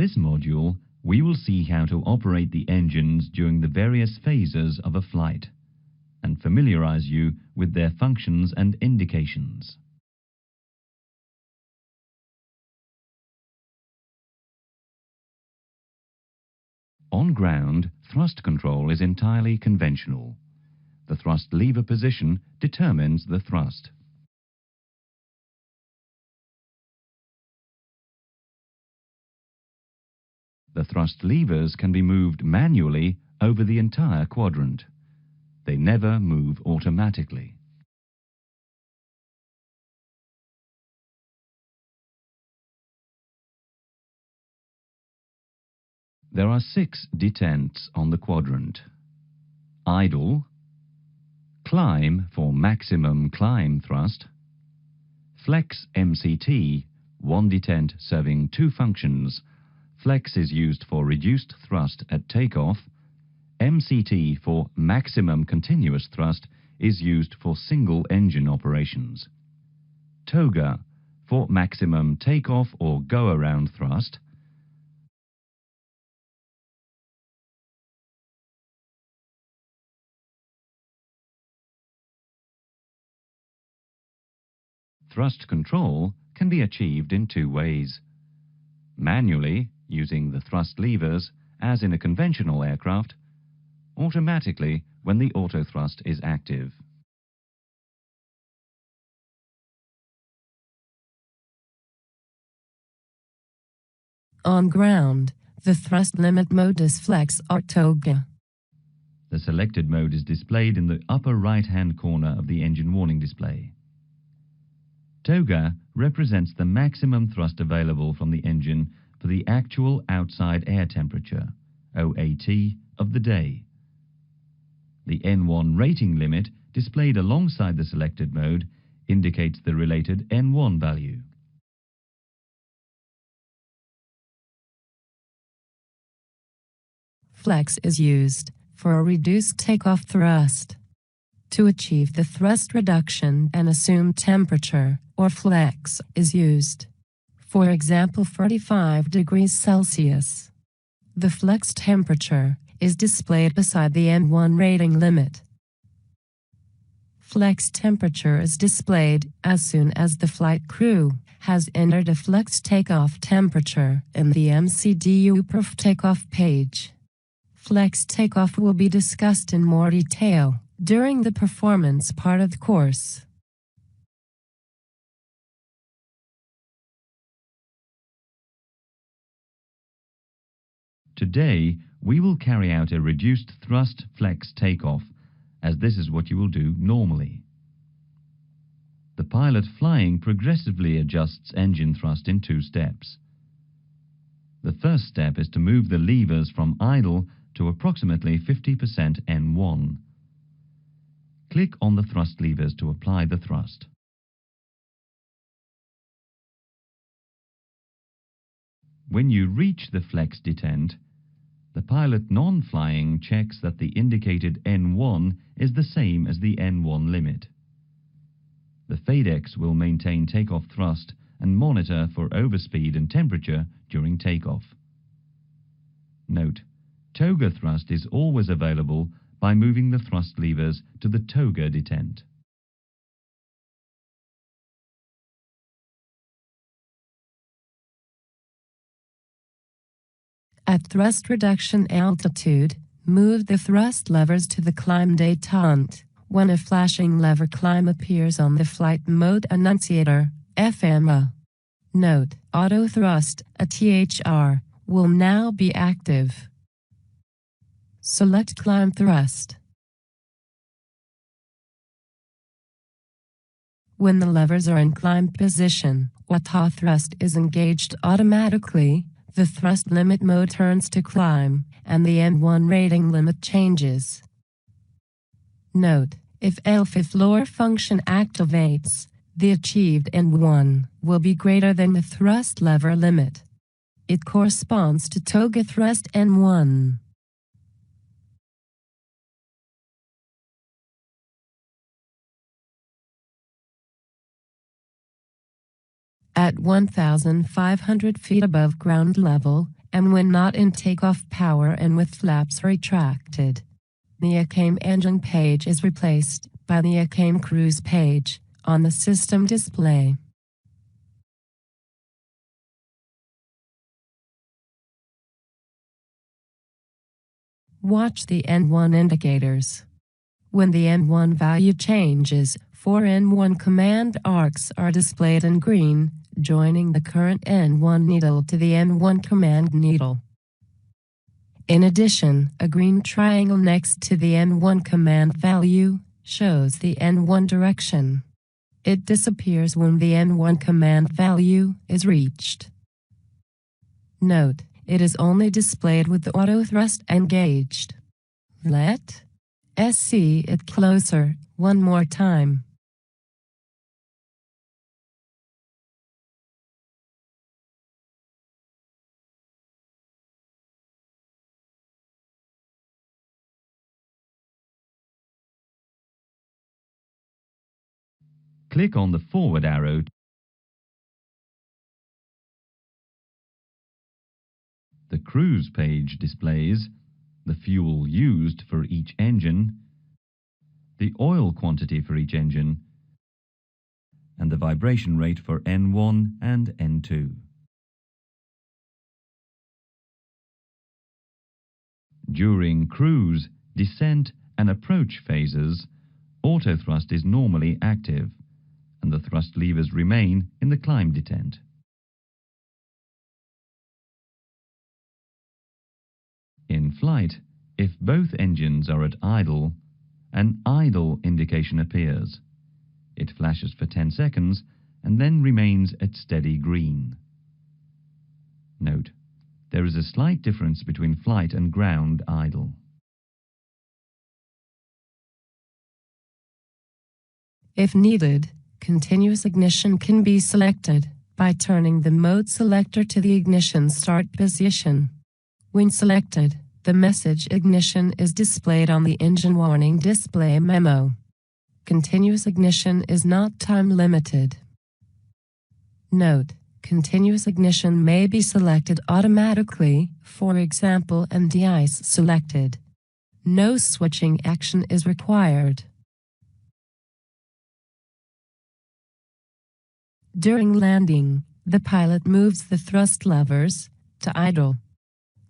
this module, we will see how to operate the engines during the various phases of a flight and familiarize you with their functions and indications. On ground, thrust control is entirely conventional. The thrust lever position determines the thrust. The thrust levers can be moved manually over the entire quadrant. They never move automatically. There are 6 detents on the quadrant. Idle, climb for maximum climb thrust, flex MCT, one detent serving 2 functions. Flex is used for reduced thrust at takeoff. MCT for maximum continuous thrust is used for single engine operations. Toga for maximum takeoff or go-around thrust. Thrust control can be achieved in 2 ways. Manually, using the thrust levers, as in a conventional aircraft, automatically when the autothrust is active. On ground, the thrust limit mode is flex or toga. The selected mode is displayed in the upper right-hand corner of the engine warning display. Toga represents the maximum thrust available from the engine for the actual outside air temperature, OAT, of the day. The N1 rating limit displayed alongside the selected mode indicates the related N1 value. Flex is used for a reduced takeoff thrust. To achieve the thrust reduction, an assumed temperature, or flex, is used. For example, 45 degrees Celsius. The flex temperature is displayed beside the N1 rating limit. Flex temperature is displayed as soon as the flight crew has entered a flex takeoff temperature in the MCDU Proof Takeoff page. Flex takeoff will be discussed in more detail during the performance part of the course. Today, we will carry out a reduced thrust flex takeoff, as this is what you will do normally. The pilot flying progressively adjusts engine thrust in 2 steps. The first step is to move the levers from idle to approximately 50% N1. Click on the thrust levers to apply the thrust. When you reach the flex detent, the pilot non-flying checks that the indicated N1 is the same as the N1 limit. The FADEC will maintain takeoff thrust and monitor for overspeed and temperature during takeoff. Note, toga thrust is always available by moving the thrust levers to the toga detent. At thrust reduction altitude, move the thrust levers to the climb détente. When a flashing lever climb appears on the flight mode annunciator, FMA. Note, auto thrust, ATHR, will now be active. Select climb thrust. When the levers are in climb position, auto thrust is engaged automatically. The thrust limit mode turns to climb, and the N1 rating limit changes. Note, if LFI floor function activates, the achieved N1 will be greater than the thrust lever limit. It corresponds to toga thrust N1. At 1,500 feet above ground level, and when not in takeoff power and with flaps retracted. The ECAM engine page is replaced by the ECAM cruise page on the system display. Watch the N1 indicators. When the N1 value changes, 4 N1 command arcs are displayed in green, joining the current N1 needle to the N1 command needle. In addition, a green triangle next to the N1 command value shows the N1 direction. It disappears when the N1 command value is reached. Note, it is only displayed with the auto thrust engaged. Let's see it closer one more time. Click on the forward arrow. The cruise page displays the fuel used for each engine, the oil quantity for each engine, and the vibration rate for N1 and N2. During cruise, descent and approach phases, auto thrust is normally active, and the thrust levers remain in the climb detent. In flight, if both engines are at idle, an idle indication appears. It flashes for 10 seconds and then remains at steady green. Note, there is a slight difference between flight and ground idle. If needed, continuous ignition can be selected by turning the mode selector to the ignition start position. When selected, the message ignition is displayed on the engine warning display memo. Continuous ignition is not time limited. Note, continuous ignition may be selected automatically, for example, and de-ice selected. No switching action is required. During landing, the pilot moves the thrust levers to idle.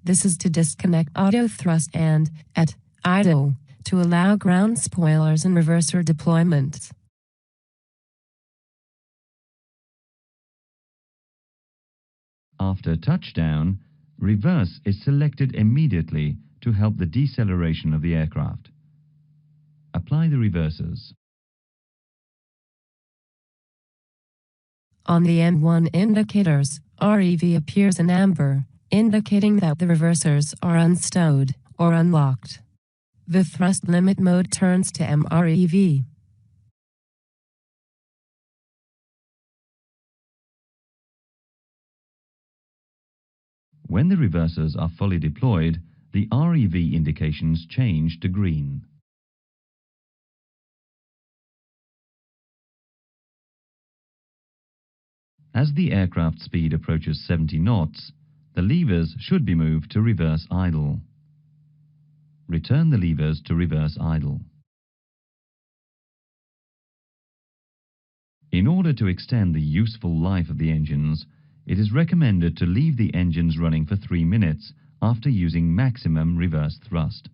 This is to disconnect auto thrust and, at idle, to allow ground spoilers and reverser deployment. After touchdown, reverse is selected immediately to help the deceleration of the aircraft. Apply the reversers. On the N1 indicators, REV appears in amber, indicating that the reversers are unstowed or unlocked. The thrust limit mode turns to MREV. When the reversers are fully deployed, the REV indications change to green. As the aircraft speed approaches 70 knots, the levers should be moved to reverse idle. Return the levers to reverse idle. In order to extend the useful life of the engines, it is recommended to leave the engines running for 3 minutes after using maximum reverse thrust.